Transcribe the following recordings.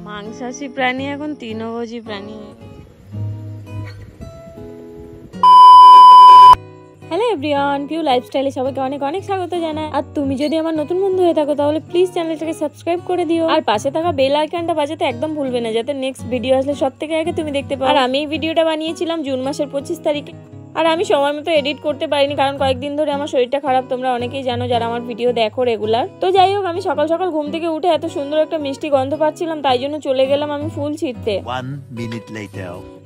মাংসাশী প্রাণী এখন তৃণভোজী প্রাণী। হ্যালো এভরিওয়ান, পিউ লাইফস্টাইলে সবাইকে অনেক অনেক স্বাগত জানাই। আর তুমি যদি আমার নতুন বন্ধু হয়ে থাকো তাহলে প্লিজ চ্যানেলটাকে সাবস্ক্রাইব করে দিও, আর পাশে থাকা বেল আইকনটা বাজাতে একদম ভুলবে না, যাতে নেক্সট ভিডিও আসলে সব থেকে আগে তুমি দেখতে পাও। আর আমি এই ভিডিওটা বানিয়েছিলাম জুন মাসের 25 তারিখে, আর আমি সময় মতো এডিট করতে পারিনি কারণ কয়েকদিন ধরে আমার শরীরটা খারাপ, তোমরা অনেকেই জানো যারা আমার ভিডিও দেখো রেগুলার। তো যাই হোক, আমি সকাল সকাল ঘুম থেকে উঠে এত সুন্দর একটা মিষ্টি গন্ধ পাচ্ছিলাম, তাই জন্য চলে গেলাম আমি ফুল ছিঁড়তে।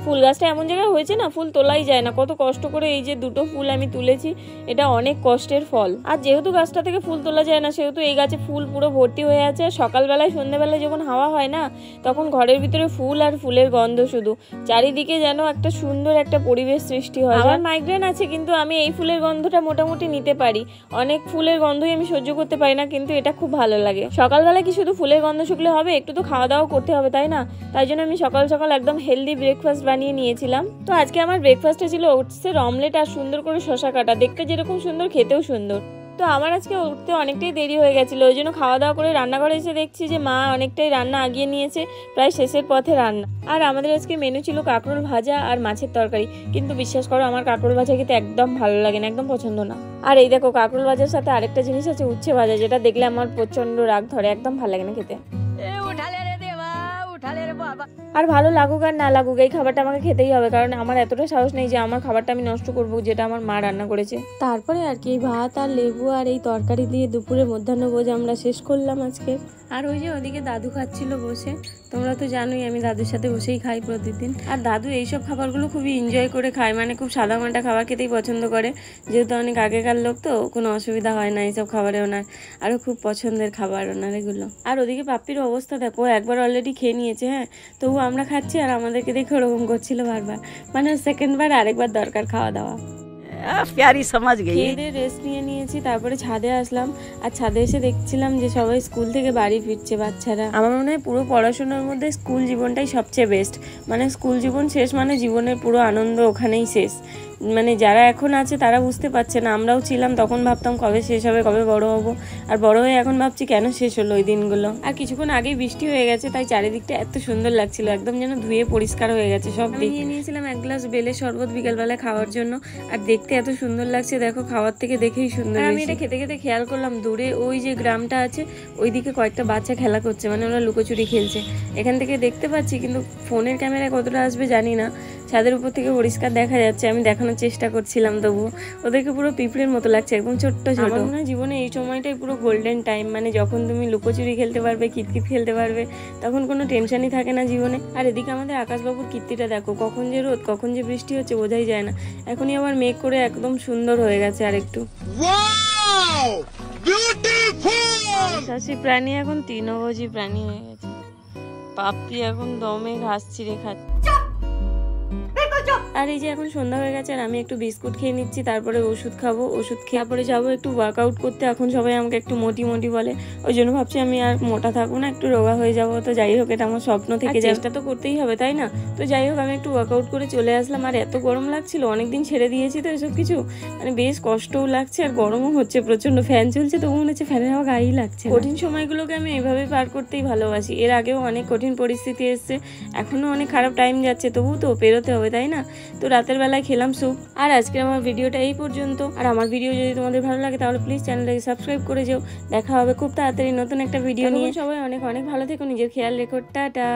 ফুল গাছটা এমন জায়গায় হয়েছে না, ফুল তোলাই যায় না। কত কষ্ট করে এই যে দুটো ফুল আমি তুলেছি, এটা অনেক কষ্টের ফল। আর যেহেতু গাছটা থেকে ফুল তোলা যায় না, সেহেতু এই গাছে ফুল পুরো ভর্তি হয়ে আছে। সকালবেলায় সন্ধ্যাবেলায় যখন হাওয়া হয় না, তখন ঘরের ভিতরে ফুল আর ফুলের গন্ধ, শুধু চারিদিকে যেন একটা সুন্দর একটা পরিবেশ সৃষ্টি হয়। আমার মাইগ্রেন আছে, কিন্তু আমি এই ফুলের গন্ধটা মোটামুটি নিতে পারি। অনেক ফুলের গন্ধই আমি সহ্য করতে পারি না, কিন্তু এটা খুব ভালো লাগে। সকালবেলা কি শুধু ফুলের গন্ধ শুকলে হবে? একটু তো খাওয়া দাওয়া করতে হবে, তাই না? তাই জন্য আমি সকাল সকাল একদম হেলদি ব্রেকফাস্ট বানিয়ে নিয়েছিলাম। তো আজকে আমার ব্রেকফাস্টে ছিল ওটসের অমলেট আর সুন্দর করে শসা কাটা। দেখতে যেরকম সুন্দর, খেতেও সুন্দর। তো আমার আজকে উঠতে অনেকটাই দেরি হয়ে গেছিল, ওই জন্য খাওয়া দাওয়া করে রান্নাঘরে এসে দেখছি যে মা অনেকটাই রান্না আগিয়ে নিয়েছে, প্রায় শেষের পথে রান্না। আর আমাদের আজকে মেনু ছিল কাঁকরোল ভাজা আর মাছের তরকারি। কিন্তু বিশ্বাস করো, আমার কাঁকরোল ভাজা খেতে একদম ভালো লাগে না, একদম পছন্দ না। আর এই দেখো, কাঁকরোল ভাজার সাথে আরেকটা জিনিস আছে উচ্ছে ভাজা, যেটা দেখলে আমার প্রচন্ড রাগ ধরে, একদম ভালো লাগে না খেতে। আর ভালো লাগুক আর না লাগুক, এই খাবারটা আমাকে খেতেই হবে, কারণ আমার এতটা সাহস নেই যে আমার খাবারটা আমি নষ্ট করবো, যেটা আমার মা রান্না করেছে। তারপরে আর কি ভাত আর লেবু আর এই তরকারি দিয়ে দুপুরে মধ্যাহ্নভোজ আমরা শেষ করলাম আজকে। আর ওই যে ওদিকে দাদু খাচ্ছিল বসে, তোমরা তো জানোই আমি দাদুর সাথে বসেই খাই প্রতিদিন। আর দাদু এইসব খাবারগুলো খুবই এনজয় করে খায়, মানে খুব সাদা মাটা খাবার খেতেই পছন্দ করে, যেহেতু অনেক আগেকার লোক, তো কোনো অসুবিধা হয় না এইসব খাবারে ওনার। আরও খুব পছন্দের খাবার ওনার এগুলো। আর ওদিকে পাপ্পির অবস্থা দেখো, একবার অলরেডি খেয়ে নিয়েছে, হ্যাঁ, তবু আমরা খাচ্ছি আর আমাদেরকে দেখে ওরকম করছিল বারবার, মানে সেকেন্ডবার আরেকবার দরকার খাওয়া দাওয়া। প্যারি সমাজ গেই। খেয়ে রেস্ট নিয়েছি, তারপরে ছাদে আসলাম। আর ছাদে এসে দেখছিলাম যে সবাই স্কুল থেকে বাড়ি ফিরছে বাচ্চারা। আমার মনে হয় পুরো পড়াশোনার মধ্যে স্কুল জীবনটাই সবচেয়ে বেস্ট, মানে স্কুল জীবন শেষ মানে জীবনের পুরো আনন্দ ওখানেই শেষ। মানে যারা এখন আছে তারা বুঝতে পারছে না, আমরাও ছিলাম তখন ভাবতাম কবে শেষ হবে, কবে বড় হবো, আর বড় হয়ে এখন ভাবছি কেন শেষ হলো ওই দিনগুলো। আর কিছুক্ষণ আগেই বৃষ্টি হয়ে গেছে, তাই চারিদিকটা এত সুন্দর লাগছিল, একদম যেন ধুয়ে পরিষ্কার হয়ে গেছে সব দিক। নিয়ে নিয়েছিলাম এক গ্লাস বেলের শরবত বিকেলবেলা খাওয়ার জন্য, আর দেখতে এত সুন্দর লাগছে, দেখো খাওয়ার থেকে দেখেই সুন্দর। আমি এটা খেতে খেতে খেয়াল করলাম দূরে ওই যে গ্রামটা আছে, ওইদিকে কয়েকটা বাচ্চা খেলা করছে, মানে ওরা লুকোচুরি খেলছে। এখান থেকে দেখতে পাচ্ছি, কিন্তু ফোনের ক্যামেরায় কতটা আসবে জানি না। ছাদের উপর থেকে পরিষ্কার দেখা যাচ্ছে, আমি দেখানোর চেষ্টা করছিলাম, তবু ওদেরকে পুরো পিঁপড়ের মতো লাগছে, একদম ছোট্ট ছোট। আমার মনে হয় জীবনে এই সময়টাই পুরো গোল্ডেন টাইম, মানে যখন তুমি লুকোচুরি খেলতে পারবে, কিতকিত খেলতে পারবে, তখন কোনো টেনশনই থাকে না জীবনে। আর এদিকে আমাদের আকাশবাবুর কীর্তিটা দেখো, কখন যে রোদ কখন যে বৃষ্টি হচ্ছে বোঝাই যায় না। এখনই আবার মেঘ করে একদম সুন্দর হয়ে গেছে আর একটু। মাংসাশী প্রাণী এখন তৃণভোজী প্রাণী হয়ে গেছে। পাপ্পি এখন দমে ঘাস ছিঁড়ে খাচ্ছে। আর এই যে এখন সন্ধ্যা হয়ে গেছে, আর আমি একটু বিস্কুট খেয়ে নিচ্ছি, তারপরে ওষুধ খাবো, ওষুধ খেয়ে তারপরে যাবো একটু ওয়ার্কআউট করতে। এখন সবাই আমাকে একটু মোটি মোটি বলে, ওই জন্য ভাবছি আমি আর মোটা থাকবো না, একটু রোগা হয়ে যাবো। তো যাই হোক, এটা আমার স্বপ্ন থেকে চেষ্টা তো করতেই হবে, তাই না? তো যাই হোক, আমি একটু ওয়ার্কআউট করে চলে আসলাম। আর এত গরম লাগছিল, অনেকদিন ছেড়ে দিয়েছি তো এসব কিছু, মানে বেশ কষ্টও লাগছে আর গরমও হচ্ছে প্রচন্ড। ফ্যান চলছে তবু মনে হচ্ছে ফ্যানের হাওয়া গায়েই লাগছে। কঠিন সময়গুলোকে আমি এইভাবে পার করতেই ভালোবাসি। এর আগেও অনেক কঠিন পরিস্থিতি এসছে, এখনো অনেক খারাপ টাইম যাচ্ছে, তবু তো পেরোতে হবে, তাই না? তো রাতের বেলায় খেলাম স্যুপ। আর আজকে আমার ভিডিওটা এই পর্যন্ত। আর আমার ভিডিও যদি তোমাদের ভালো লাগে তাহলে প্লিজ চ্যানেলটাকে সাবস্ক্রাইব করে যেও। দেখা হবে খুব তাড়াতাড়ি নতুন একটা ভিডিও নিয়ে। সবাই অনেক অনেক ভালো থেকো, নিজের খেয়াল রেখো, টাটা।